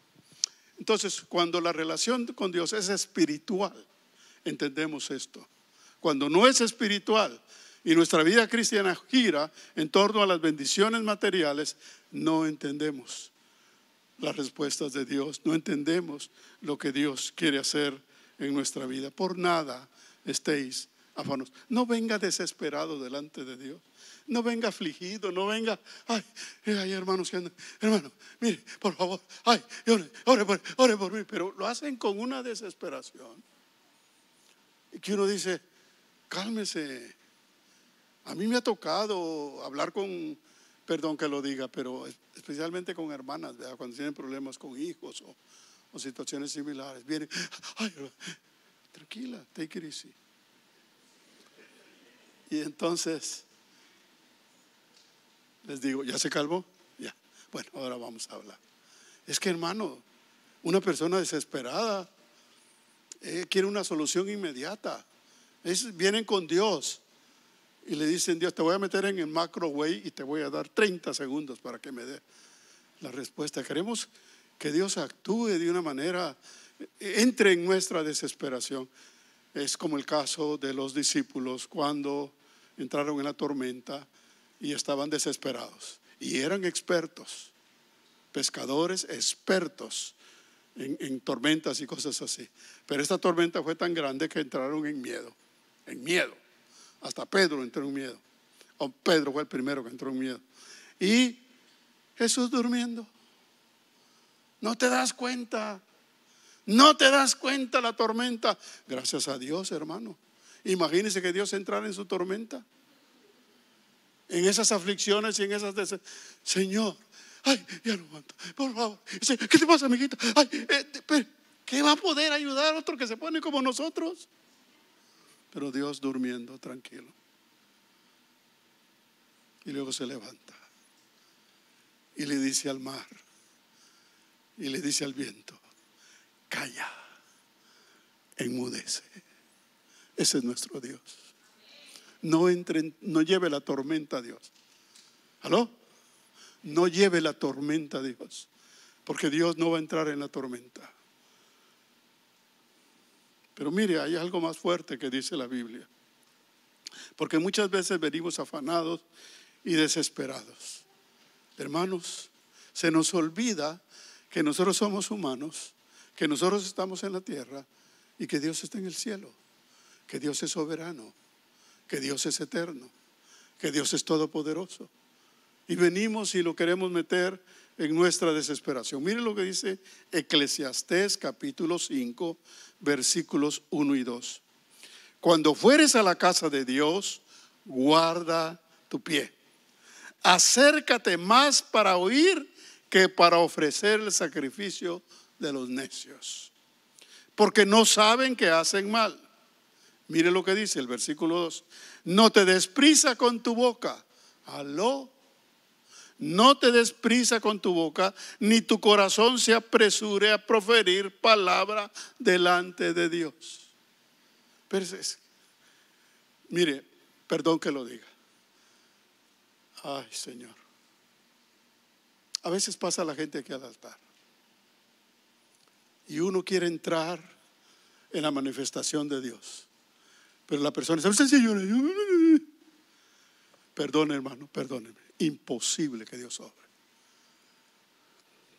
Entonces, cuando la relación con Dios es espiritual, entendemos esto. Cuando no es espiritual y nuestra vida cristiana gira en torno a las bendiciones materiales, no entendemos las respuestas de Dios, no entendemos lo que Dios quiere hacer en nuestra vida. Por nada estéis afanosos. No venga desesperado delante de Dios. No venga afligido, no venga, ay, hermanos que andan, hermano, mire, por favor, ay, ore por mí. Pero lo hacen con una desesperación. Y que uno dice, cálmese. A mí me ha tocado hablar con, perdón que lo diga, pero especialmente con hermanas, ¿verdad? Cuando tienen problemas con hijos o situaciones similares. Vienen, ay, tranquila, take it easy. Y entonces les digo, ¿ya se calmó? Ya. Bueno, ahora vamos a hablar. Es que, hermano, una persona desesperada quiere una solución inmediata. Vienen con Dios y le dicen, Dios, te voy a meter en el microwave y te voy a dar 30 segundos para que me dé la respuesta. Queremos que Dios actúe de una manera, entre en nuestra desesperación. Es como el caso de los discípulos cuando entraron en la tormenta y estaban desesperados. Y eran expertos, pescadores expertos en tormentas y cosas así. Pero esta tormenta fue tan grande que entraron en miedo. Hasta Pedro entró en miedo. O Pedro fue el primero que entró en miedo. Y Jesús durmiendo. No te das cuenta. No te das cuenta la tormenta. Gracias a Dios, hermano. Imagínese que Dios entrara en su tormenta, en esas aflicciones y en esas Señor, ay, ya no aguanto, por favor. ¿Qué te pasa, amiguita? Ay, ¿qué va a poder ayudar a otro que se pone como nosotros? Pero Dios durmiendo tranquilo. Y luego se levanta y le dice al mar y le dice al viento, calla, enmudece. Ese es nuestro Dios. No lleve la tormenta a Dios. ¿Aló? No lleve la tormenta a Dios, porque Dios no va a entrar en la tormenta. Pero mire, hay algo más fuerte que dice la Biblia, porque muchas veces venimos afanados y desesperados. Hermanos, se nos olvida que nosotros somos humanos, que nosotros estamos en la tierra y que Dios está en el cielo, que Dios es soberano, que Dios es eterno, que Dios es todopoderoso. Y venimos y lo queremos meter en nuestra desesperación. Miren lo que dice Eclesiastés capítulo 5, versículos 1 y 2. Cuando fueres a la casa de Dios, guarda tu pie. Acércate más para oír que para ofrecer el sacrificio de los necios, porque no saben que hacen mal. Mire lo que dice el versículo 2. No te des prisa con tu boca. Aló. No te des prisa con tu boca, ni tu corazón se apresure a proferir palabra delante de Dios. Pero mire, perdón que lo diga. Ay, Señor. A veces pasa la gente aquí al altar y uno quiere entrar en la manifestación de Dios, Pero la persona dice, usted señora, perdone hermano, perdóneme. Imposible que Dios obre.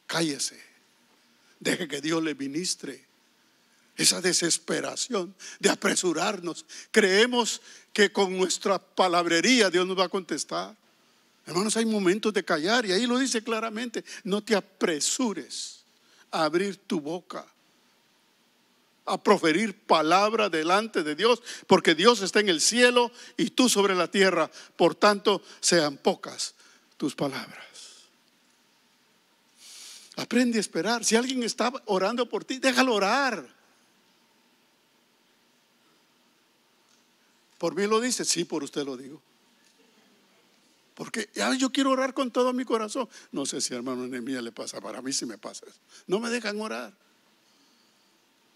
Cállese. Deje que Dios le ministre. Esa desesperación de apresurarnos. Creemos que con nuestra palabrería Dios nos va a contestar. Hermanos, hay momentos de callar y ahí lo dice claramente. No te apresures a abrir tu boca, a proferir palabra delante de Dios, porque Dios está en el cielo y tú sobre la tierra. Por tanto, sean pocas tus palabras. Aprende a esperar. Si alguien está orando por ti, déjalo orar. ¿Por mí lo dice? Sí, por usted lo digo. Porque yo quiero orar con todo mi corazón. No sé si a hermano Nehemías le pasa, para mí sí me pasa eso. No me dejan orar.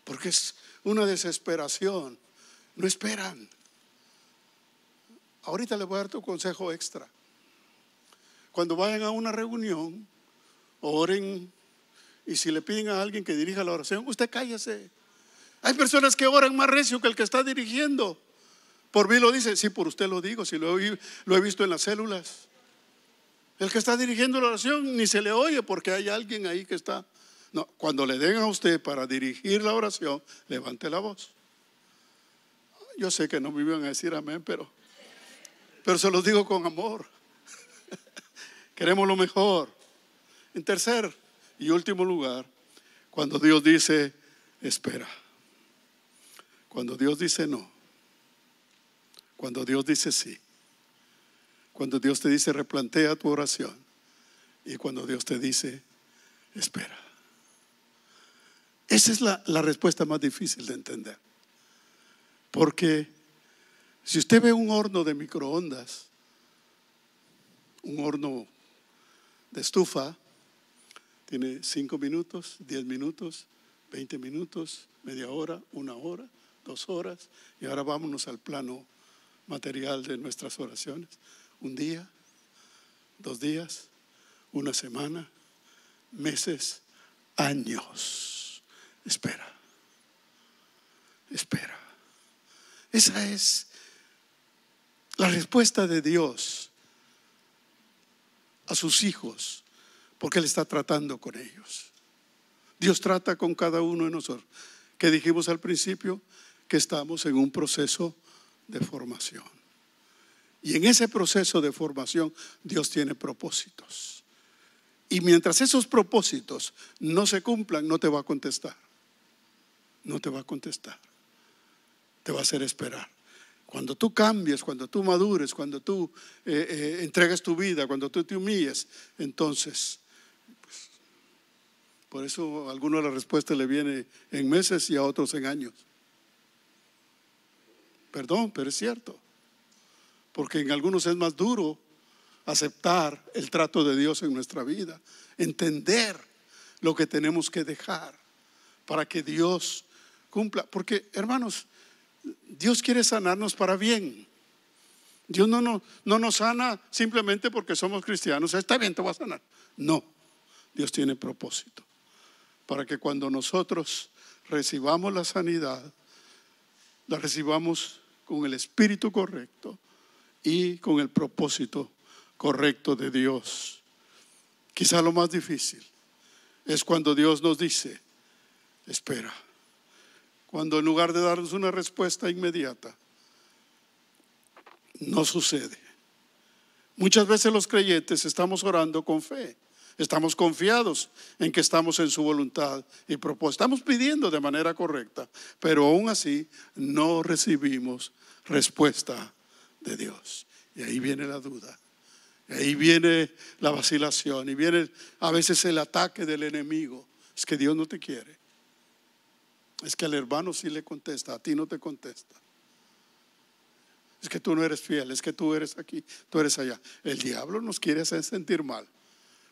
Porque es una desesperación. No esperan. Ahorita les voy a dar tu consejo extra. Cuando vayan a una reunión, oren. Y si le piden a alguien que dirija la oración, usted cállese. Hay personas que oran más recio que el que está dirigiendo. Por mí lo dice, sí, por usted lo digo, si lo he visto en las células. El que está dirigiendo la oración ni se le oye porque hay alguien ahí que está. No, cuando le den a usted para dirigir la oración, levante la voz. Yo sé que no me iban a decir amén, pero se los digo con amor. Queremos lo mejor. En tercer y último lugar, cuando Dios dice espera. Cuando Dios dice no. Cuando Dios dice sí. Cuando Dios te dice replantea tu oración. Y cuando Dios te dice espera. Esa es la respuesta más difícil de entender. Porque si usted ve un horno de microondas, un horno de estufa, tiene 5 minutos, 10 minutos, 20 minutos, media hora, 1 hora, 2 horas. Y ahora vámonos al plano material de nuestras oraciones. 1 día, 2 días, 1 semana, meses, años. Espera. Espera. Esa es la respuesta de Dios a sus hijos, porque Él está tratando con ellos. Dios trata con cada uno de nosotros. Que dijimos al principio que estamos en un proceso de formación. Y en ese proceso de formación Dios tiene propósitos. Y mientras esos propósitos no se cumplan, no te va a contestar. No te va a contestar. Te va a hacer esperar. Cuando tú cambies, cuando tú madures, cuando tú entregues tu vida, cuando tú te humilles, entonces, pues, por eso a algunos la respuesta le viene en meses y a otros en años. Perdón, pero es cierto. Porque en algunos es más duro aceptar el trato de Dios en nuestra vida, entender lo que tenemos que dejar para que Dios cumpla. Porque, hermanos, Dios quiere sanarnos para bien. Dios no nos sana simplemente porque somos cristianos. Está bien, te voy a sanar. No, Dios tiene propósito para que cuando nosotros recibamos la sanidad, la recibamos con el espíritu correcto y con el propósito correcto de Dios. Quizá lo más difícil es cuando Dios nos dice espera. Cuando en lugar de darnos una respuesta inmediata, no sucede. Muchas veces los creyentes estamos orando con fe. Estamos confiados en que estamos en su voluntad y propósito. Estamos pidiendo de manera correcta, pero aún así no recibimos respuesta de Dios. Y ahí viene la duda. Y ahí viene la vacilación. Y viene a veces el ataque del enemigo. Es que Dios no te quiere. Es que al hermano sí le contesta, a ti no te contesta. Es que tú no eres fiel, es que tú eres aquí, tú eres allá. El diablo nos quiere hacer sentir mal.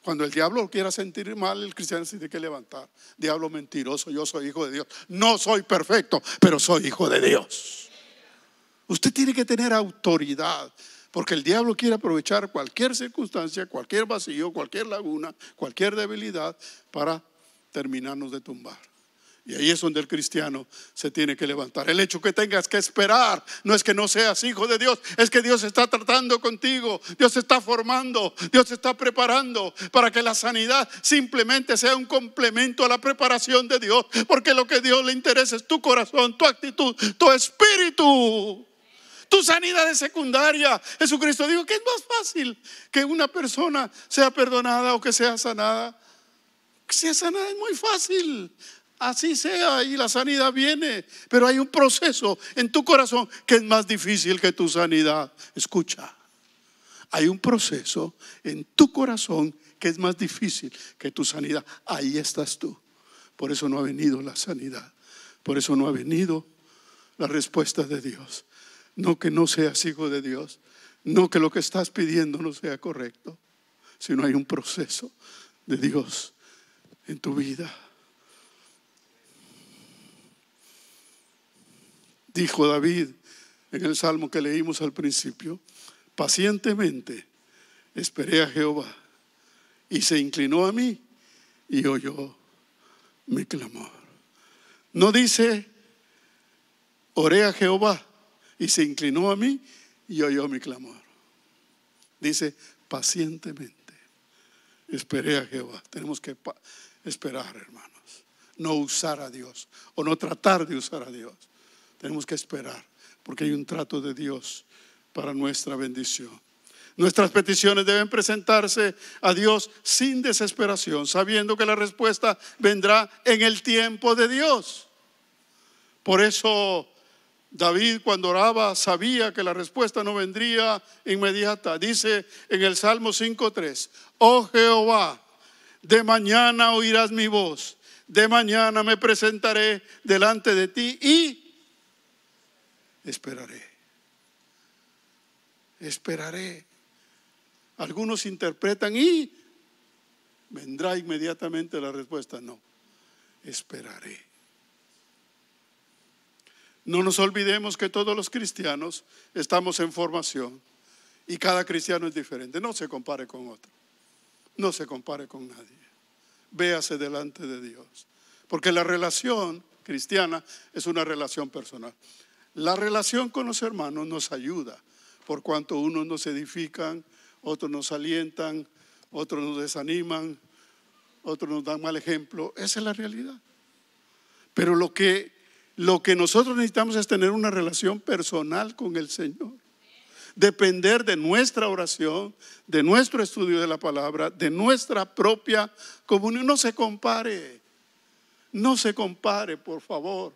Cuando el diablo quiera sentir mal, el cristiano se tiene que levantar. Diablo mentiroso, yo soy hijo de Dios. No soy perfecto, pero soy hijo de Dios. Usted tiene que tener autoridad, porque el diablo quiere aprovechar cualquier circunstancia, cualquier vacío, cualquier laguna, cualquier debilidad para terminarnos de tumbar. Y ahí es donde el cristiano se tiene que levantar. El hecho que tengas que esperar no es que no seas hijo de Dios, es que Dios está tratando contigo, Dios está formando, Dios está preparando para que la sanidad simplemente sea un complemento a la preparación de Dios. Porque lo que a Dios le interesa es tu corazón, tu actitud, tu espíritu. Tu sanidad es secundaria. Jesucristo dijo que es más fácil que una persona sea perdonada o que sea sanada. Que sea sanada es muy fácil. Así sea, y la sanidad viene, pero hay un proceso en tu corazón que es más difícil que tu sanidad. Escucha, hay un proceso en tu corazón que es más difícil que tu sanidad. Ahí estás tú. Por eso no ha venido la sanidad, por eso no ha venido la respuesta de Dios. No que no seas hijo de Dios, no que lo que estás pidiendo no sea correcto, sino hay un proceso de Dios en tu vida. Dijo David en el salmo que leímos al principio: pacientemente esperé a Jehová y se inclinó a mí y oyó mi clamor. No dice oré a Jehová y se inclinó a mí y oyó mi clamor. Dice pacientemente esperé a Jehová. Tenemos que esperar, hermanos, no usar a Dios o no tratar de usar a Dios. Tenemos que esperar, porque hay un trato de Dios para nuestra bendición. Nuestras peticiones deben presentarse a Dios sin desesperación, sabiendo que la respuesta vendrá en el tiempo de Dios. Por eso David, cuando oraba, sabía que la respuesta no vendría inmediata. Dice en el Salmo 5:3: oh Jehová, de mañana oirás mi voz, de mañana me presentaré delante de ti y esperaré. Algunos interpretan y vendrá inmediatamente la respuesta. No, esperaré. No nos olvidemos que todos los cristianos estamos en formación y cada cristiano es diferente. No se compare con otro, no se compare con nadie. Véase delante de Dios, porque la relación cristiana es una relación personal. La relación con los hermanos nos ayuda, por cuanto unos nos edifican, otros nos alientan, otros nos desaniman, otros nos dan mal ejemplo. Esa es la realidad. Pero lo que nosotros necesitamos es tener una relación personal con el Señor. Depender de nuestra oración, de nuestro estudio de la palabra, de nuestra propia comunión. No se compare, por favor.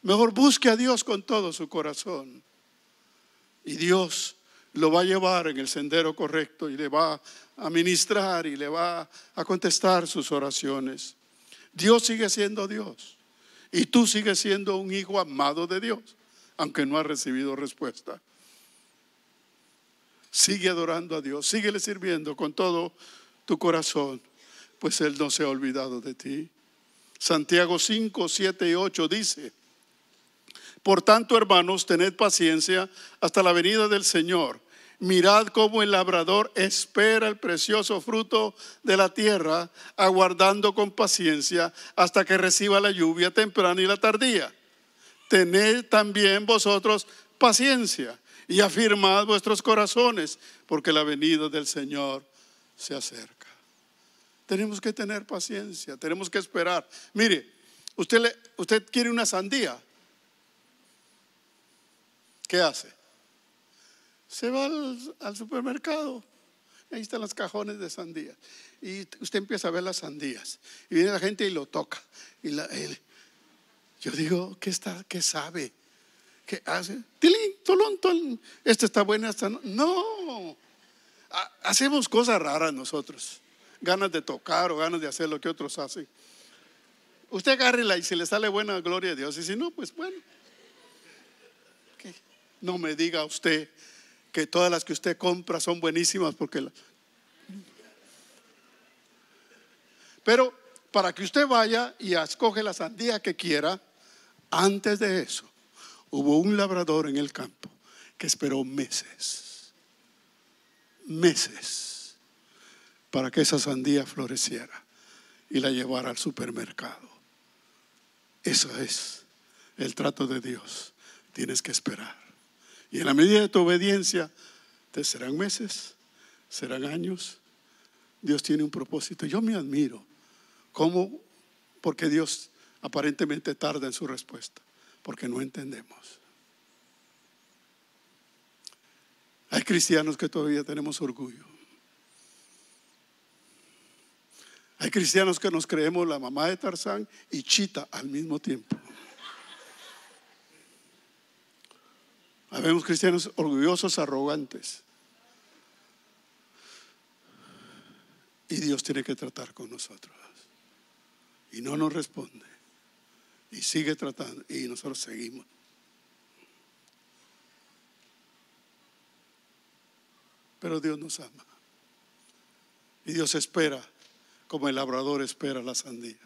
Mejor busque a Dios con todo su corazón y Dios lo va a llevar en el sendero correcto y le va a ministrar y le va a contestar sus oraciones. Dios sigue siendo Dios y tú sigues siendo un hijo amado de Dios, aunque no has recibido respuesta. Sigue adorando a Dios, síguele sirviendo con todo tu corazón, pues Él no se ha olvidado de ti. Santiago 5, 7 y 8 dice: por tanto, hermanos, tened paciencia hasta la venida del Señor. Mirad cómo el labrador espera el precioso fruto de la tierra, aguardando con paciencia hasta que reciba la lluvia temprana y la tardía. Tened también vosotros paciencia y afirmad vuestros corazones, porque la venida del Señor se acerca. Tenemos que tener paciencia, tenemos que esperar. Mire, usted quiere una sandía. ¿Qué hace? Se va al supermercado. Ahí están los cajones de sandías. Y usted empieza a ver las sandías. Y viene la gente y lo toca. Yo digo, ¿qué sabe? ¿Qué hace? Tilín, tolón, tolón. Esta está buena, esta no. No. Hacemos cosas raras nosotros. Ganas de tocar o ganas de hacer lo que otros hacen. Usted agárrela y si le sale buena, gloria a Dios. Y si no, pues bueno. No me diga usted que todas las que usted compra son buenísimas pero para que usted vaya y escoge la sandía que quiera, antes de eso hubo un labrador en el campo que esperó meses para que esa sandía floreciera y la llevara al supermercado. Eso es el trato de Dios. Tienes que esperar. Y en la medida de tu obediencia, te serán meses, serán años. Dios tiene un propósito. Yo me admiro cómo, porque Dios aparentemente tarda en su respuesta, porque no entendemos. Hay cristianos que todavía tenemos orgullo. Hay cristianos que nos creemos la mamá de Tarzán y Chita al mismo tiempo. Habemos cristianos orgullosos, arrogantes. Y Dios tiene que tratar con nosotros. Y no nos responde. Y sigue tratando. Y nosotros seguimos. Pero Dios nos ama. Y Dios espera como el labrador espera la sandía.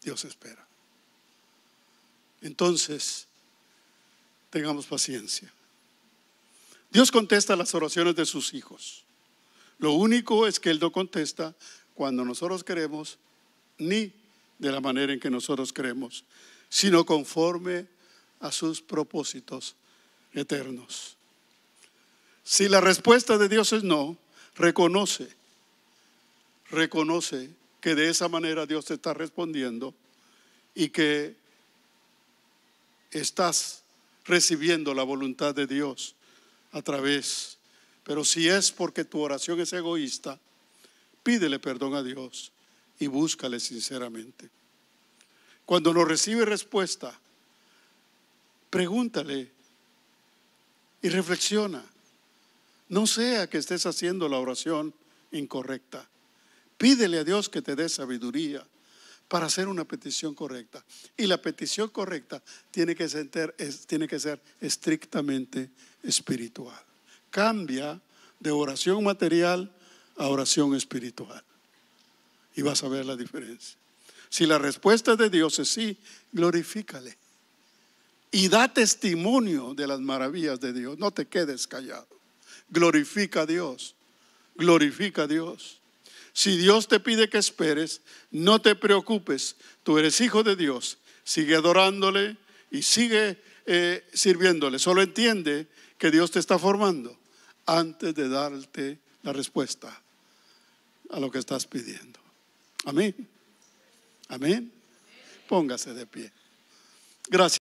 Dios espera. Entonces, tengamos paciencia. Dios contesta las oraciones de sus hijos. Lo único es que Él no contesta cuando nosotros queremos, ni de la manera en que nosotros queremos, sino conforme a sus propósitos eternos. Si la respuesta de Dios es no, reconoce que de esa manera Dios te está respondiendo y que estás recibiendo la voluntad de Dios a través. Pero si es porque tu oración es egoísta, pídele perdón a Dios y búscale sinceramente. Cuando no recibe respuesta, pregúntale y reflexiona. No sea que estés haciendo la oración incorrecta. Pídele a Dios que te dé sabiduría para hacer una petición correcta. Y la petición correcta tiene que ser estrictamente espiritual. Cambia de oración material a oración espiritual. Y vas a ver la diferencia. Si la respuesta de Dios es sí, glorifícale. Y da testimonio de las maravillas de Dios. No te quedes callado. Glorifica a Dios. Glorifica a Dios. Si Dios te pide que esperes, no te preocupes. Tú eres hijo de Dios. Sigue adorándole y sigue sirviéndole. Solo entiende que Dios te está formando antes de darte la respuesta a lo que estás pidiendo. Amén. Amén. Póngase de pie. Gracias.